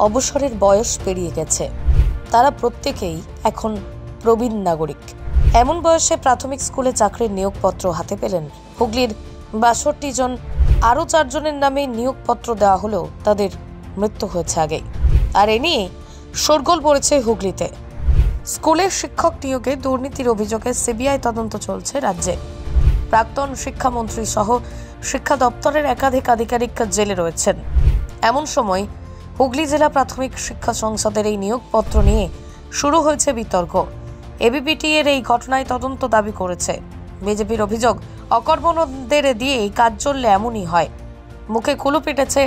অবসরের বয়স পেরিয়ে গেছে। তারা প্রত্যেকেই এখন প্রবীণ নাগরিক। এমন বয়সে প্রাথমিক স্কুলে চাকরির নিয়োগপত্র হাতে পেলেন হুগলির ৬২ জন। আরও ৪ জনের নামে নিয়োগপত্র দেওয়া হলেও তাদের মৃত্যু হয়েছে আগেই। আর এ নিয়ে শোরগোল পড়েছে হুগলিতে। স্কুলের শিক্ষক নিয়োগে দুর্নীতির অভিযোগে সিবিআই তদন্ত চলছে রাজ্যে। প্রাক্তন শিক্ষামন্ত্রী সহ শিক্ষা দপ্তরের একাধিক আধিকারিক জেলে রয়েছেন। এমন সময় হুগলি জেলা প্রাথমিক শিক্ষা সংসদের এই নিয়োগপত্র নিয়ে শুরু হয়েছে বিতর্ক। এবিপিটি এর এই ঘটনায় তদন্ত দাবি করেছে। বিজেপির অভিযোগ, অকর্মণ্যদের দিয়ে কাজ চললে এমনই হয়। মুখে কুলু পিটেছে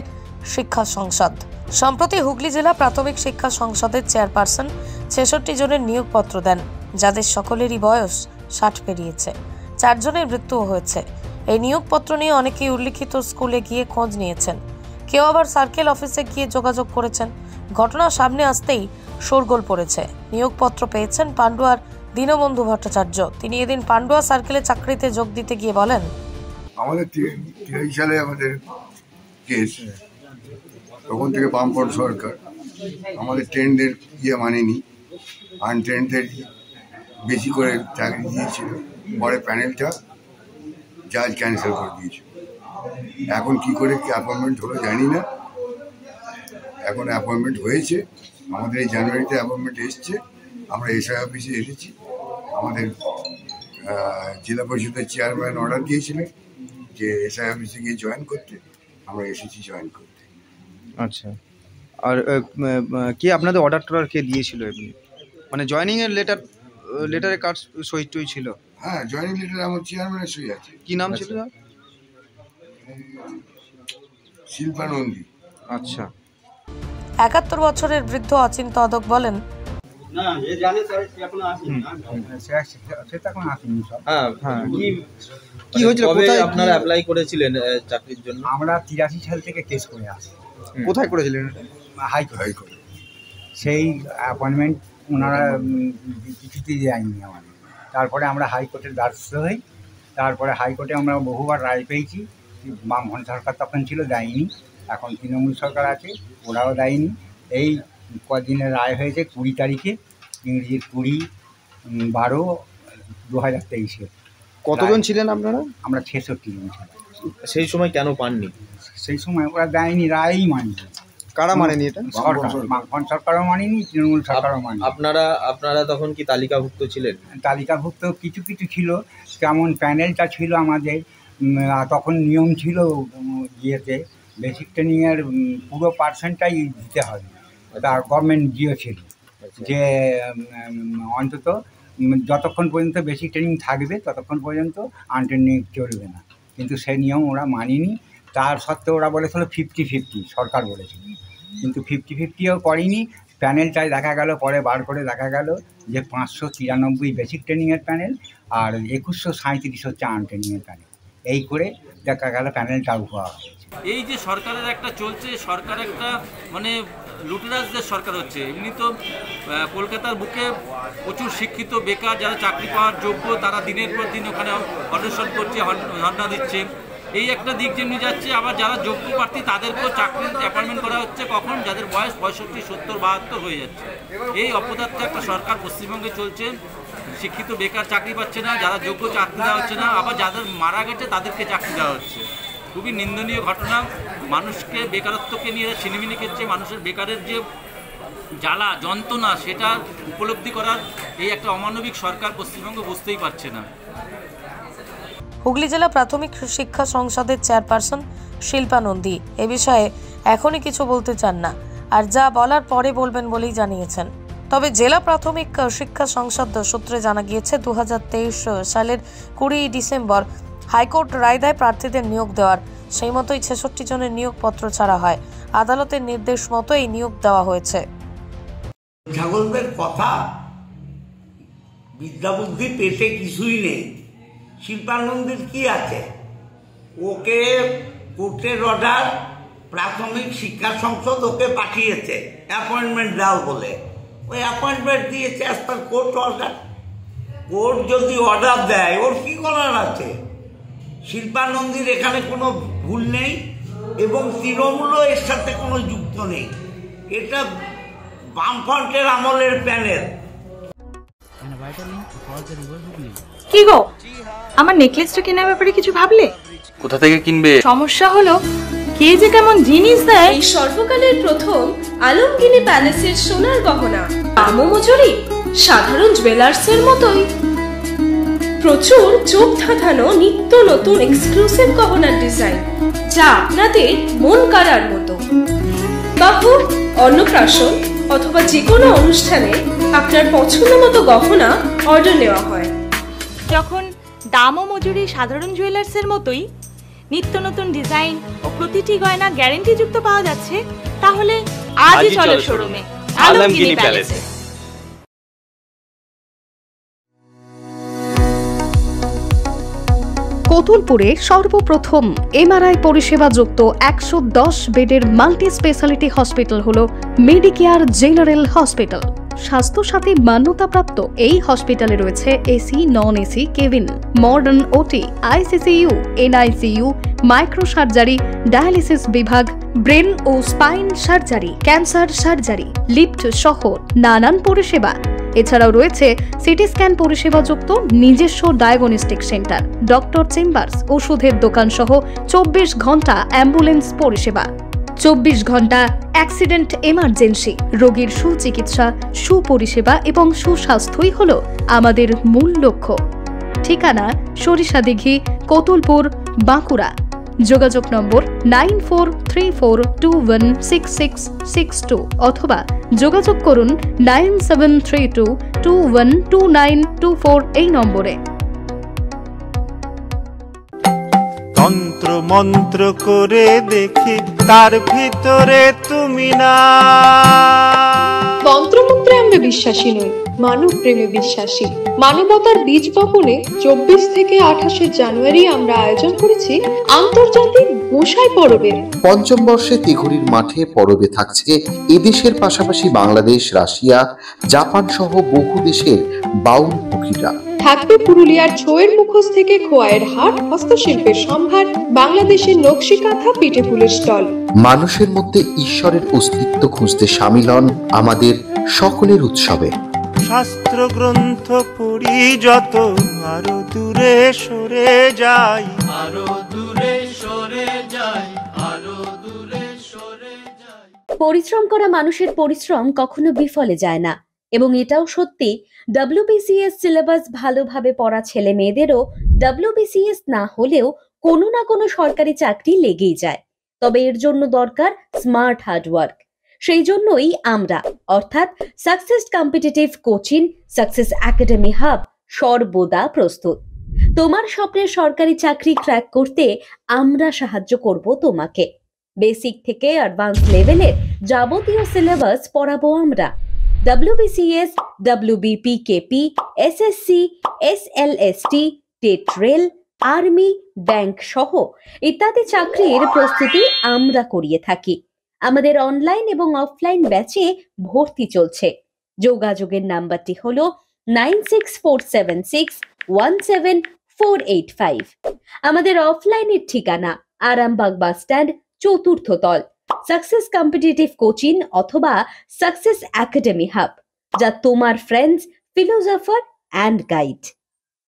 শিক্ষা সংসদ। সম্প্রতি হুগলি জেলা প্রাথমিক শিক্ষা সংসদের চেয়ারপারসন ৬৬ জনের নিয়োগপত্র দেন, যাদের সকলেরই বয়স ৬০ পেরিয়েছে। ৪ জনের মৃত্যুও হয়েছে। এই নিয়োগপত্র নিয়ে অনেকেই উল্লিখিত স্কুলে গিয়ে খোঁজ নিয়েছেন, কেউ আবার সার্কেল অফিসে গিয়ে যোগাযোগ করেছেন। ঘটনা সামনে আসতেই শোরগোল পড়েছে। নিয়োগপত্র পেয়েছেন পান্ডুয়ার দীনবন্ধু ভট্টাচার্য। তিনি এদিন পান্ডুয়া সার্কেলে চাকরিতে যোগ দিতে গিয়ে বলেন, আমাদের 83 সালে আমাদের কেস, তখন থেকে বামপন্থী সরকার আমাদের ট্রেনদের মানেনি, আনট্রেনদের বেশি করে চাকরি দিয়েছিল। পরে প্যানেলটা জাজ ক্যান্সেল করে দিয়েছিল। এখন কি করে কি অ্যাপয়েন্টমেন্ট হলো জানি না। এখন অ্যাপয়েন্টমেন্ট হয়েছে, আমাদের এই জানুয়ারিতে অ্যাপয়েন্টমেন্ট এসছে। আমরা এসআই অফিসে এসেছি। আমাদের জেলা পরিষদের চেয়ারম্যান অর্ডার দিয়েছিলেন যে এসআই অফিসে গিয়ে জয়েন করতে। আমরা এসেছি জয়েন করতে। আচ্ছা, আর কে আপনাদের অর্ডার কে দিয়েছিল? মানে জয়েনিং এর লেটারে কার্ড সই টই ছিল? হ্যাঁ, জয়েনিং লেটারে আমার চেয়ারম্যানের সই আছে। কি নাম ছিল? শিল্পা নন্দী। আচ্ছা। ৭১ বছরের বৃদ্ধ অচিন্ত অদক বলেন, কি হয়েছিল? কোথায় আপনারা অ্যাপ্লাই করেছিলেন চাকরির জন্য? আমরা 83 সাল থেকে কেস করে আসি। কোথায় করেছিলেন? হাইকোর্ট। সেই অ্যাপয়েন্টমেন্ট ওনারা কিছুতেই দেয়নি আমাদের। তারপরে আমরা হাইকোর্টের দ্বারস্থ হই। তারপরে হাইকোর্টে আমরা বহুবার রায় পেয়েছি। বামফ্রন্ট সরকার তখন ছিল, দেয়নি। এখন তৃণমূল সরকার আছে, ওরাও দেয়নি। এই কদিনের রায় হয়েছে 20 তারিখে, ইংরেজির 20/12/2023। কতজন ছিলেন আপনারা? আমরা 66 জন ছিলাম। সেই সময় কেন পাননি? সেই সময় ওরা দেয়নি, রায়ই মানেনি। কারা মানেনি এটা? বামফ্রন্ট সরকারও মানেনি, তৃণমূল সরকারও মানেনি। আপনারা তখন কি তালিকাভুক্ত ছিলেন? তালিকাভুক্ত কিছু কিছু ছিল। যেমন প্যানেলটা ছিল আমাদের, তখন নিয়ম ছিল ইয়েতে বেসিক ট্রেনিংয়ের পুরো পার্সেন্টটাই দিতে হবে। তার গভর্নমেন্ট দিয়েছিল যে অন্তত যতক্ষণ পর্যন্ত বেসিক ট্রেনিং থাকবে ততক্ষণ পর্যন্ত আনট্রেনিং চলবে না। কিন্তু সেই নিয়ম ওরা মানেনি। তার সত্ত্বেও ওরা বলেছিল 50-50, সরকার বলেছিল। কিন্তু 50-50ও করেনি। প্যানেলটাই দেখা গেল, পরে বার করে দেখা গেল যে 593 বেসিক ট্রেনিংয়ের প্যানেল আর 2137 হচ্ছে আনট্রেনিংয়ের প্যানেল। এই করে দেখা গেল প্যানেলটা হওয়া হয়েছে। এই যে সরকারের একটা চলছে, সরকার একটা মানে লুটেরাজদের সরকার হচ্ছে। এমনি তো কলকাতার বুকে প্রচুর শিক্ষিত বেকার যারা চাকরি পাওয়ার যোগ্য, তারা দিনের পর দিন ওখানে অনশন করছে, ধর্ণা দিচ্ছে। এই একটা দিক যেমনি যাচ্ছে, আবার যারা যোগ্য প্রার্থী তাদেরকেও চাকরির অ্যাপয়েন্টমেন্ট করা হচ্ছে কখন, যাদের বয়স 65, 70, 72 হয়ে যাচ্ছে। এই অপদার্থ একটা সরকার পশ্চিমবঙ্গে চলছে। শিক্ষিত বেকার চাকরি পাচ্ছে না, যারা যোগ্য চাকরি দেওয়া হচ্ছে না, আবার যাদের মারা গেছে তাদেরকে চাকরি দেওয়া হচ্ছে। খুবই নিন্দনীয় ঘটনা। মানুষকে বেকারত্বকে নিয়ে ছিনিমিনি খেচ্ছে। মানুষের বেকারের যে জ্বালা যন্ত্রণা সেটা উপলব্ধি করার এই একটা অমানবিক সরকার পশ্চিমবঙ্গ বুঝতেই পারছে না। হুগলি জেলা প্রাথমিক শিক্ষা সংসদের চেয়ারপারসন শিল্পা নন্দী এ বিষয়ে এখনই কিছু বলতে চান না, আর যা বলার পরে বলবেন বলেই জানিয়েছেন। তবে জেলা প্রাথমিক শিক্ষা সংসদ সূত্রে জানা গিয়েছে 2023 সালের 20 ডিসেম্বর হাইকোর্ট রায় দেয় প্রার্থীদের নিয়োগ দেওয়ার। সেই মতোই 66 জনের নিয়োগপত্র ছাড়া হয়। আদালতের নির্দেশ মতো এই নিয়োগ দেওয়া হয়েছে। ছাগলদের কথা, বিদ্যা বুদ্ধি পেটে কিছুই নেই। শিল্পানন্দের কি আছে? ওকে কোর্টের অর্ডার, প্রাথমিক শিক্ষা সংসদ ওকে পাঠিয়েছে অ্যাপয়েন্টমেন্ট দাও বলে। ওই অ্যাপয়েন্টমেন্ট দিয়েছে as per court order. Court যদি অর্ডার দেয় ওর কি করার আছে? শিল্পানন্দীর এখানে কোনো ভুল নেই এবং তৃণমূলও এর সাথে কোনো যুক্ত নেই। এটা বামফ্রন্টের আমলের প্যানেল। কি গো, আমার নেকলেসটা কেনার ব্যাপারে কিছু ভাবলে? কোথা থেকে কিনবে? সমস্যা হলো কে যে কেমন জিনিস দেয়। এই সর্বকালের প্রথম আলমগিনি প্যালেসের সোনার গহনা, দামও মজুরি সাধারণ জুয়েলার্সের মতোই। প্রচুর চোখ ধাঁধানো নিত্য নতুন এক্সক্লুসিভ গহনার ডিজাইন, যা আপনাদের মন কাড়ার মতো। বাহু, অন্নপ্রাশন অথবা যে কোনো অনুষ্ঠানে আপনার পছন্দ মতো গহনা অর্ডার নেওয়া হয়। যখন দাম ও মজুরি সাধারণ জুয়েলার্সের মতোই, নিত্য নতুন ডিজাইন ও প্রতিটি গয়না গ্যারান্টি যুক্ত পাওয়া যাচ্ছে, তাহলে আজই চলো শোরুমে আলমগিনি প্যালেসে। কোতুলপুরে সর্বপ্রথম এমআরআই পরিষেবা যুক্ত 110 বেডের মাল্টি স্পেশালিটি হসপিটাল হল মেডিকেয়ার জেনারেল হসপিটাল। স্বাস্থ্যসাথী মান্যতাপ্রাপ্ত এই হসপিটালে রয়েছে AC, non AC cabin, modern OT, ICCU, NICU, micro surgery, dialysis বিভাগ, ব্রেন ও spine surgery, cancer surgery, lift সহ নানান পরিষেবা। এছাড়াও রয়েছে সিটি স্ক্যান পরিষেবা যুক্ত নিজস্ব ডায়াগনস্টিক সেন্টার, ডক্টর চেম্বার্স, ওষুধের দোকান সহ 24 ঘন্টা অ্যাম্বুলেন্স পরিষেবা। 24 ঘন্টা অ্যাক্সিডেন্ট এমার্জেন্সি, রোগীর সুচিকিৎসা, সুপরিষেবা এবং সুস্বাস্থ্যই হল আমাদের মূল লক্ষ্য। ঠিকানা সরিষাদিঘি, কোতুলপুর, বাঁকুড়া। যোগাযোগ নম্বর 9434216662 অথবা যোগাযোগ করুন 9732212924 এই নম্বরে। তন্ত্র মন্ত্র করে দেখি তার ভিতরে তুমি না। তন্ত্রমন্ত্রে আমরা বিশ্বাসী নই, মানব প্রেমে বিশ্বাসী। মানবতার বীজ বপনে 24 থেকে 28 জানুয়ারি আমরা আয়োজন করেছি আন্তর্জাতিক গোসাই পরবের। পঞ্চম বর্ষে তিঘুরির মাঠে পরবে থাকছে এদেশের পাশাপাশি বাংলাদেশ, রাশিয়া, জাপান সহ বহু দেশের বাউল পুকিরা। থাকবে পুরুলিয়ার ছোয়ের মুখোশ থেকে খোয়াইয়ের হাট, হস্তশিল্পের সম্ভার, বাংলাদেশের নকশি কাঁথা, পিঠে ফুলের স্টল। মানুষের মধ্যে ঈশ্বরের অস্তিত্ব খুঁজতে সামিল হন আমাদের সকলের উৎসবে। শাস্ত্র গ্রন্থ পড়ি যত, আরো দূরে সরে যাই, আরো দূরে সরে যাই, আরো দূরে সরে যাই। পরিশ্রম করা মানুষের পরিশ্রম কখনো বিফলে যায় না, এবং এটাও সত্যি WBCS সিলেবাস ভালোভাবে পড়া ছেলে মেয়েদেরও WBCS না হলেও কোনো না কোনো সরকারি চাকরি লেগেই যায়। তবে এর জন্য দরকার স্মার্ট হার্ডওয়ার্ক। সেই জন্যই আমরা অর্থাৎ success competitive coaching, success academy hub সর্বদা প্রস্তুত। তোমার স্বপ্নের সরকারি চাকরি ক্র্যাক করতে আমরা সাহায্য করব তোমাকে। বেসিক থেকে অ্যাডভান্স লেভেলের যাবতীয় সিলেবাস পড়াবো আমরা। WBCS, WBPKP, SSC, SLST, TET rail, army, bank সহ ইত্যাদি চাকরির প্রস্তুতি আমরা করিয়ে থাকি। আমাদের অনলাইন এবং অফলাইন ব্যাচে ভর্তি চলছে। যোগাযোগের নাম্বারটি হলো 9647617485। আমাদের অফলাইনের ঠিকানা আরামবাগ বাস স্ট্যান্ড, চতুর্থ তল, সাকসেস কম্পিটিটিভ কোচিং অথবা সাকসেস একাডেমি হাব, যা তোমার ফ্রেন্ডস, ফিলোসফার অ্যান্ড গাইড।